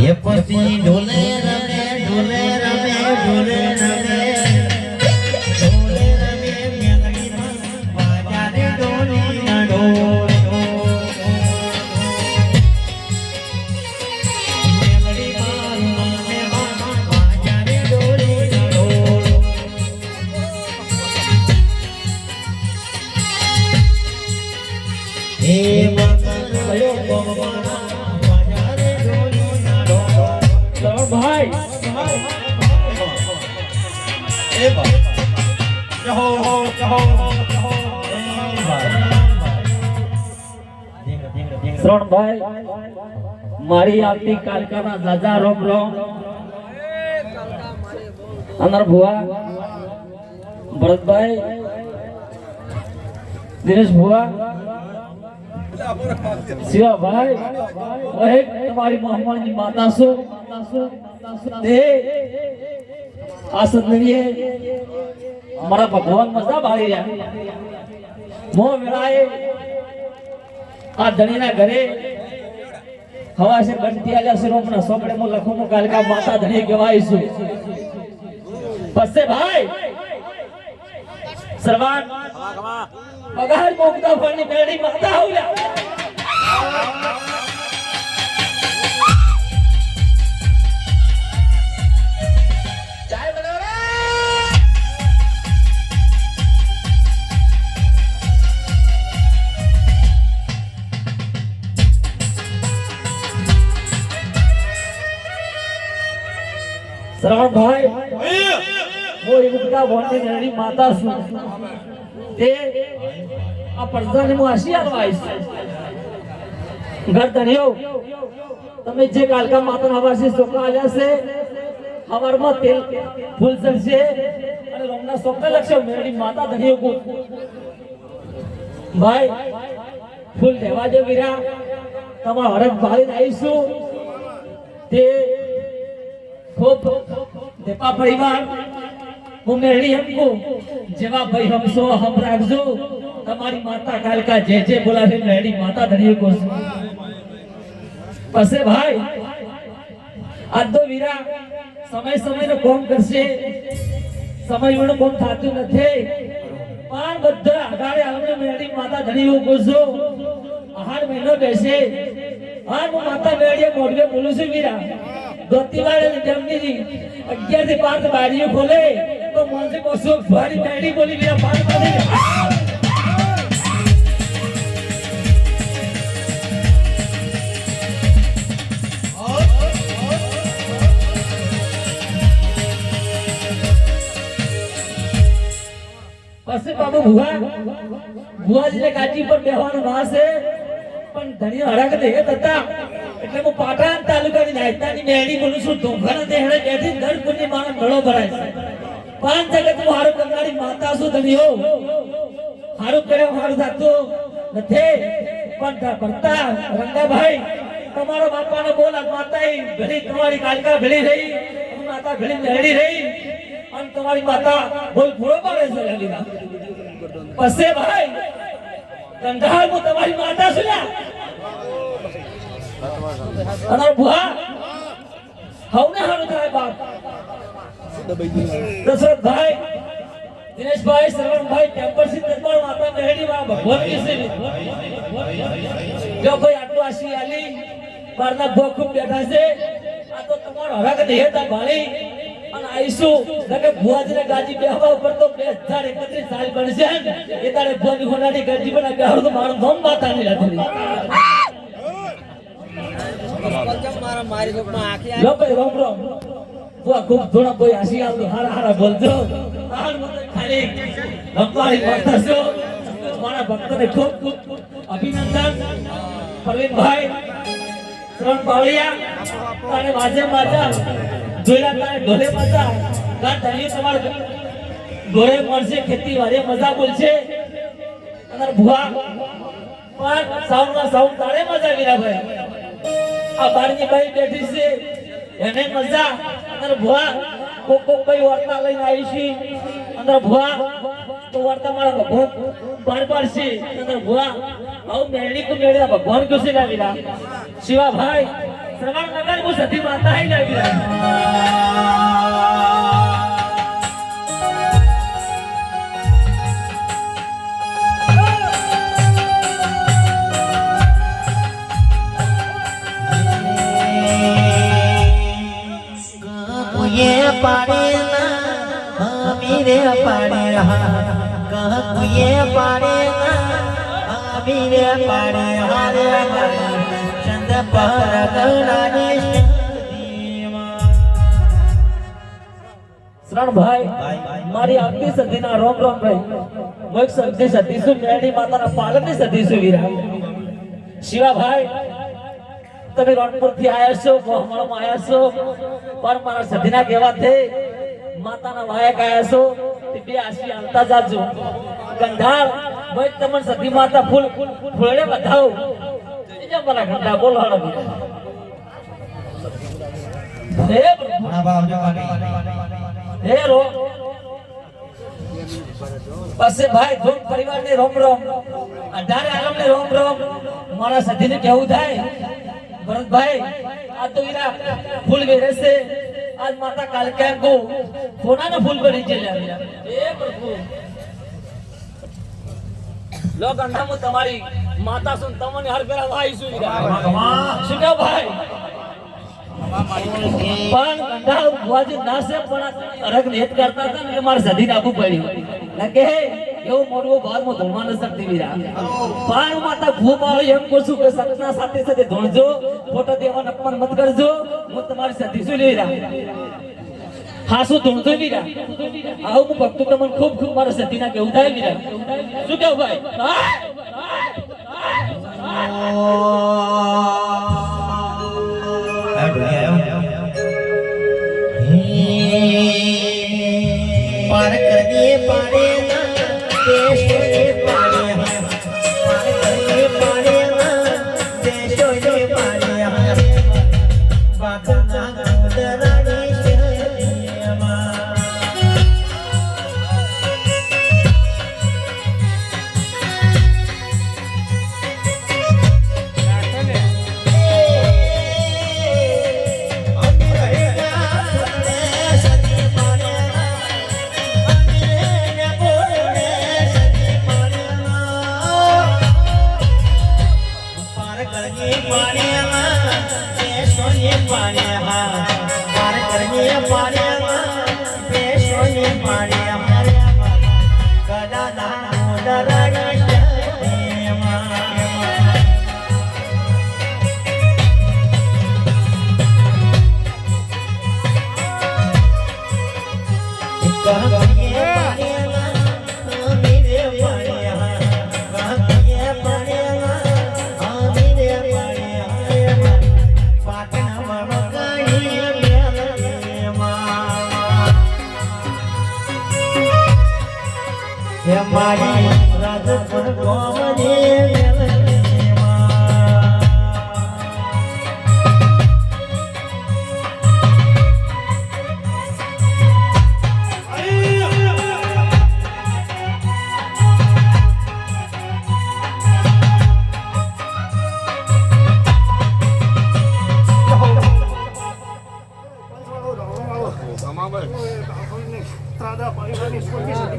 ये पसी ढोले रमे ढोले रमे ढोले रमे ढोले रमे मेलडी बाजा रे डोली ना डोल मेलडी बाजा रे डोली ना डोल हे मकर भयो भगवाना भाई ए भाई जहो श्रवण भाई मारी आवती कालकाना जाजा रोम रोम अनर भुआ भरत भाई दिनेश भुआ शिवा भाई तुम्हारी मोहम्मद की माता सो हमारा भगवान मजा भाई मोह मिलाए आ धनी ना घरे हवा से घंटी आजा से रोपना सोपड़े मो लखो मो काल का माता धनी गवाईसु पसे भाई सरवान पगार मोकता फनी मेरी माता हो गया श्रवण भाई वो इनका बोलने मेरी माता सु ते आ प्रजा ने मुआशी आवाज घर धनियो तमे जे काल का माता हवासी सोका आजा से हमार में तेल फूल सब से अरे रोमना सोका लक्ष्य मेरी माता धनियो को भाई फूल देवा जो वीरा तमा हरक भाई आईसु ते खूब देपा परिवार वो मेरी हमको जवाब भाई हम सो हम राखजो तुम्हारी माता काल का जय जय बोला रे मेरी माता धनियो को पसे भाई आदो वीरा समय समय नो कोम करसे समय वणो कोम थातु नथे पान बद्धा आगाड़े आलमे मेरी माता धनियो को जो आहार महीनो बेसे आर वो माता मेरी मोडवे बोलू से वीरा दोती वाले जमनी जी 11 से 5 बारियों खोले तो मन से को सुख भारी मेरी बोली मेरा पान पानी पसे बाबू भुआ जी ने काची पर बेहवान वहां से पण धनियो हराक दे तता એટલે હું પાટણ તાલુકાની નાયતાની મેડી બોલું છું ધોંઘાના દેહડે બેઠી દર પુણ્ય માનો મેળો ભરાય છે પાંચ જગત હું હારું કરનારી માતા છું ધનિયો હારું કર્યો હારું થાતો નથી પણ ભરતા રંગાભાઈ તમારો બાપાને બોલ માતા ભેળી તમારી કાલિકા ભેળી રહી માતા ભેળી મેળી રહી અને તમારી માતા બોલ પૂરો પાડે છે લલીલા પસે ભાઈ કંધાર હું તમારી માતા છું ને અને બુહા હવને હારું થાય બાપ દશરથભાઈ દિનેશભાઈ શ્રવણભાઈ ટેમ્પલસી દરબાર માતા મેળી માં ભગવાન કેસે જો ભાઈ આટલું આશી આલી બારના ભો ખૂબ બેઠા છે આ તો તમારો હરાક દેહતા ભાળી અને આઈશું કે ભુવાજીને ગાજી બેહવા ઉપર તો 2031 સાલ બનશે એ તારે ભુવાની હોનાની ગાજી બના બેહાડો તો મારું ધમ માતા ની રાતે મારા મારી લોકમાં આખી લો ભાઈ રોમ રોમ ભુવા ખૂબ થોડા ભાઈ આશી આલ હારા હારા બોલજો હાલ મત ખાલી ભગવાની માતા છો મારા ભક્તોને ખૂબ ખૂબ અભિનંદન પ્રવીણભાઈ શ્રવણ પાવળિયા તારે વાજે માતા જોઈલા તારે ઢોલે માતા તાર તણી તમાર ઢોલે મળશે ખેતી વારે મજા બોલશે અને ભુવા પણ સાઉન્ડ તારે મજા વિરા ભાઈ આ બારની બાઈ બેઠી છે એને મજા અને ભુવા કોક ભાઈ વાર્તા લઈને આવી છે અને ભુવા તો વાર્તા મારા ભગવાન બાર પાડશે અને ભુવા આવ મેળી કો મેળી ભગવાન કસે લાવીરા શિવા ભાઈ શ્રવણ નગર મુ સતી માતા હી લાવીરા ये पाड़े ना हमीरे पाड़े कहू ये पाड़े ना हमीरे पाड़े हारे चंद पर गणाने શરણભાઈ મારી આગલી સદીના રોમ રોમ ભાઈ મોક સદી સતીસુ મેળી માતાના પાલનની સદીસુ વીરા શિવાભાઈ તમે રણપુર થી આયા છો ગોહમળમાં આયા છો પર મારા સદીના કહેવા થે માતાના વાયક આયા છો તે બે આશી આલતા જાજો ગંધાર ભાઈ તમને સદી માતા ફૂલ ફૂલે બતાવો બીજા મારા ગંધા બોલ હાડો હે હે રો પસે ભાઈ ધોમ પરિવારને રોમ રોમ અઢારે આલમને રોમ રોમ મારા સદીને કેવું થાય ભરતભાઈ આ તો વીરા ફૂલ વેરે છે આજ માતા કાલ કેમ કો કોનાનો ફૂલ ભરી છે લ્યા એ પ્રભુ લો ગંધા હું તમારી માતા સુન તમને હર પેરા વાઈ છું વીરા શું કે ભાઈ પણ ગંધા ભુવાજી નાસે પણ અરગ નેત કરતા હતા ને મારે સધી નાખવું પડ્યું લાગે એવું મોરવો બાર માં ધોળવા ન શકતી વીરા પાર માતા ખૂબ આવે એમ કહું કે સતના સાથે સાથે ધોળજો ફોટો દેવાન અપમાન મત કરજો હું તમારી સધી શું લેરા હાસુ ધોળજો વીરા આવું હું ભક્તો તમને ખૂબ ખૂબ મારા સધીના કેવું થાય વીરા શું કેવું ભાઈ पार करने पारे ना देशो ये पारे पार करने पारे ना देशो ये पारे बागना उदरानी शर्मा મારી રાજપુર ગોમની મેલડીમાં ત્રાદા પરિવારની સ્વર્ગી સતી